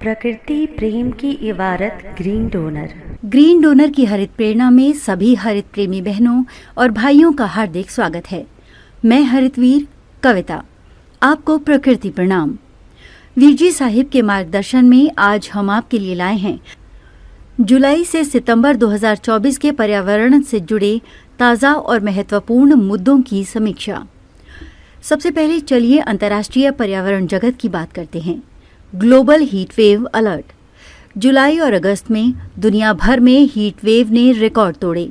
प्रकृति प्रेम की इबारत ग्रीन डोनर। ग्रीन डोनर की हरित प्रेरणा में सभी हरित प्रेमी बहनों और भाइयों का हार्दिक स्वागत है। मैं हरितवीर कविता, आपको प्रकृति प्रणाम। वीरजी साहिब के मार्गदर्शन में आज हम आपके लिए लाए हैं जुलाई से सितंबर 2024 के पर्यावरण से जुड़े ताज़ा और महत्वपूर्ण मुद्दों की समीक्षा। सबसे पहले चलिए अंतर्राष्ट्रीय पर्यावरण जगत की बात करते हैं। Global heat wave alert. जुलाई और अगस्त में दुनिया भर में हीट वेव ने रिकॉर्ड तोड़े।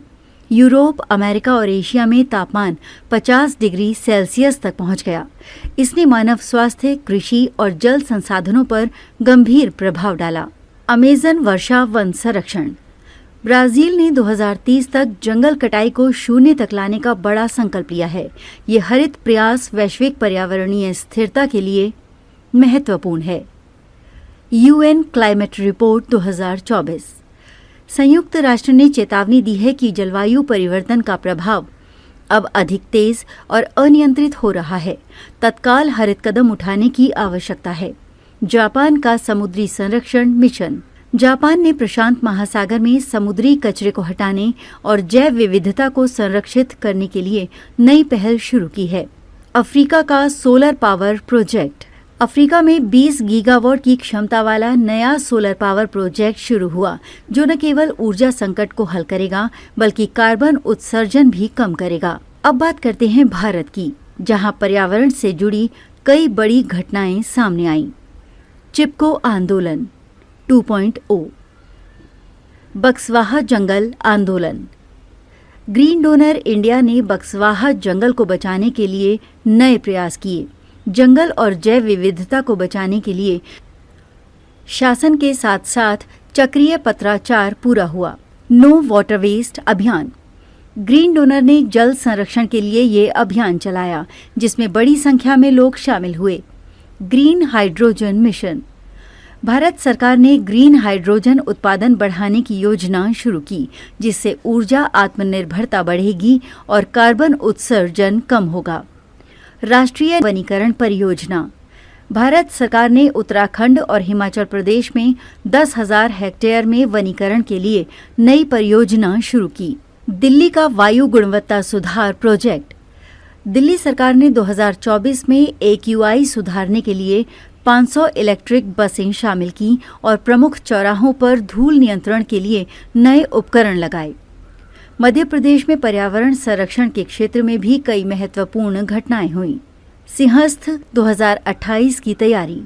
यूरोप, अमेरिका और एशिया में तापमान 50 डिग्री सेल्सियस तक पहुंच गया। इसने मानव स्वास्थ्य, कृषि और जल संसाधनों पर गंभीर प्रभाव डाला। अमेज़न वर्षा वन संरक्षण। ब्राजील ने 2030 तक जंगल कटाई को शून्य तक लाने का बड़ा संकल्प लिया है। ये हरित प्रयास वैश्विक पर्यावरणीय स्थिरता के लिए महत्वपूर्ण है। UN climate report 2024। संयुक्त राष्ट्र ने चेतावनी दी है कि जलवायु परिवर्तन का प्रभाव अब अधिक तेज और अनियंत्रित हो रहा है। तत्काल हरित कदम उठाने की आवश्यकता है। जापान का समुद्री संरक्षण मिशन। जापान ने प्रशांत महासागर में समुद्री कचरे को हटाने और जैव विविधता को संरक्षित करने के लिए नई पहल शुरू की है। अफ्रीका का सोलर पावर प्रोजेक्ट। अफ्रीका में 20 गीगावाट की क्षमता वाला नया सोलर पावर प्रोजेक्ट शुरू हुआ, जो न केवल ऊर्जा संकट को हल करेगा बल्कि कार्बन उत्सर्जन भी कम करेगा। अब बात करते हैं भारत की, जहां पर्यावरण से जुड़ी कई बड़ी घटनाएं सामने आईं। चिपको आंदोलन 2.0। बक्सवाहा जंगल आंदोलन। ग्रीन डोनर इंडिया ने बक्सवाहा जंगल को बचाने के लिए नए प्रयास किए। जंगल और जैव विविधता को बचाने के लिए शासन के साथ साथ चक्रीय पत्राचार पूरा हुआ। नो वाटर वेस्ट अभियान। ग्रीन डोनर ने जल संरक्षण के लिए ये अभियान चलाया, जिसमें बड़ी संख्या में लोग शामिल हुए। Green hydrogen mission. भारत सरकार ने ग्रीन हाइड्रोजन उत्पादन बढ़ाने की योजना शुरू की, जिससे ऊर्जा आत्मनिर्भरता बढ़ेगी और कार्बन उत्सर्जन कम होगा। राष्ट्रीय वनीकरण परियोजना। भारत सरकार ने उत्तराखंड और हिमाचल प्रदेश में 10,000 हेक्टेयर में वनीकरण के लिए नई परियोजना शुरू की। दिल्ली का वायु गुणवत्ता सुधार प्रोजेक्ट। दिल्ली सरकार ने 2024 में AQI सुधारने के लिए 500 इलेक्ट्रिक बसें शामिल की और प्रमुख चौराहों पर धूल नियंत्रण के लिए नए उपकरण लगाए। मध्य प्रदेश में पर्यावरण संरक्षण के क्षेत्र में भी कई महत्वपूर्ण घटनाएं हुईं। सिंहस्थ 2028 की तैयारी।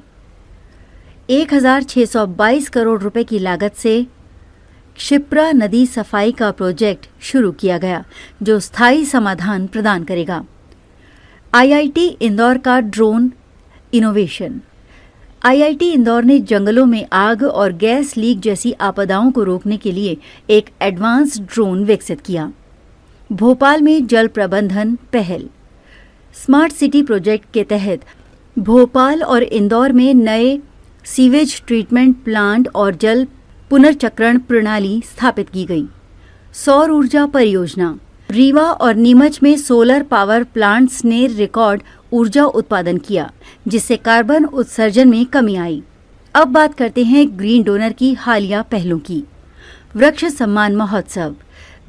1,622 करोड़ रुपए की लागत से क्षिप्रा नदी सफाई का प्रोजेक्ट शुरू किया गया, जो स्थायी समाधान प्रदान करेगा। IIT इंदौर का ड्रोन इनोवेशन। IIT इंदौर ने जंगलों में आग और गैस लीक जैसी आपदाओं को रोकने के लिए एक एडवांस ड्रोन विकसित किया। भोपाल में जल प्रबंधन पहल। स्मार्ट सिटी प्रोजेक्ट के तहत भोपाल और इंदौर में नए सीवेज ट्रीटमेंट प्लांट और जल पुनर्चक्रण प्रणाली स्थापित की गई। सौर ऊर्जा परियोजना। रीवा और नीमच में सोलर पावर प्लांट्स ने रिकॉर्ड ऊर्जा उत्पादन किया, जिससे कार्बन उत्सर्जन में कमी आई। अब बात करते हैं ग्रीन डोनर की हालिया पहलों की। वृक्ष सम्मान महोत्सव।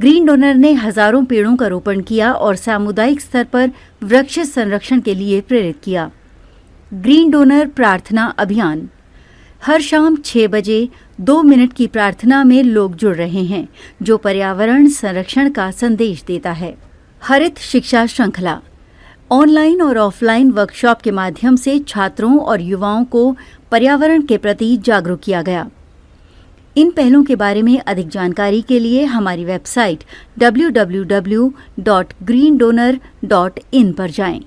ग्रीन डोनर ने हजारों पेड़ों का रोपण किया और सामुदायिक स्तर पर वृक्ष संरक्षण के लिए प्रेरित किया। ग्रीन डोनर प्रार्थना अभियान। हर शाम 6 बजे 2 मिनट की प्रार्थना में लोग जुड़ रहे हैं, जो पर्यावरण संरक्षण का संदेश देता है। हरित शिक्षा श्रृंखला। ऑनलाइन और ऑफलाइन वर्कशॉप के माध्यम से छात्रों और युवाओं को पर्यावरण के प्रति जागरूक किया गया। इन पहलों के बारे में अधिक जानकारी के लिए हमारी वेबसाइट www.greendonor.in पर जाएं।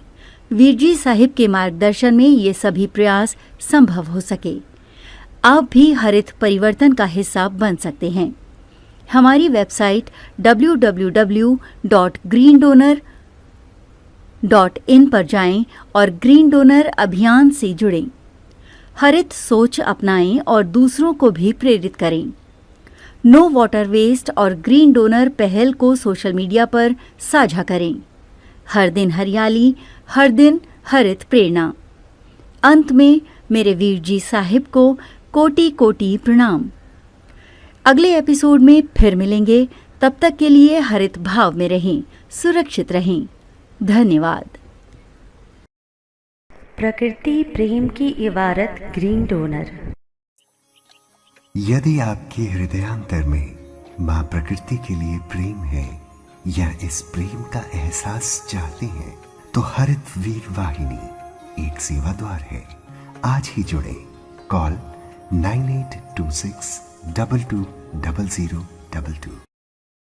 वीरजी साहिब के मार्गदर्शन में ये सभी प्रयास संभव हो सके। आप भी हरित परिवर्तन का हिस्सा बन सकते हैं। हमारी वेबसाइट www.greendonor.in पर जाएं और ग्रीन डोनर अभियान से जुड़ें। हरित सोच अपनाएं और दूसरों को भी प्रेरित करें। नो वाटर वेस्ट और ग्रीन डोनर पहल को सोशल मीडिया पर साझा करें। हर दिन हरियाली, हर दिन हरित प्रेरणा। अंत में मेरे वीरजी साहिब को कोटि कोटि प्रणाम। अगले एपिसोड में फिर मिलेंगे। तब तक के लिए हरित भाव में रहें, सुरक्षित रहें। धन्यवाद। प्रकृति प्रेम की इबारत ग्रीन डोनर। यदि आपके हृदयांतर में माँ प्रकृति के लिए प्रेम है या इस प्रेम का एहसास चाहते हैं तो हरित वीर वाहिनी एक सेवा द्वार है। आज ही जुड़े। कॉल 9826 220022।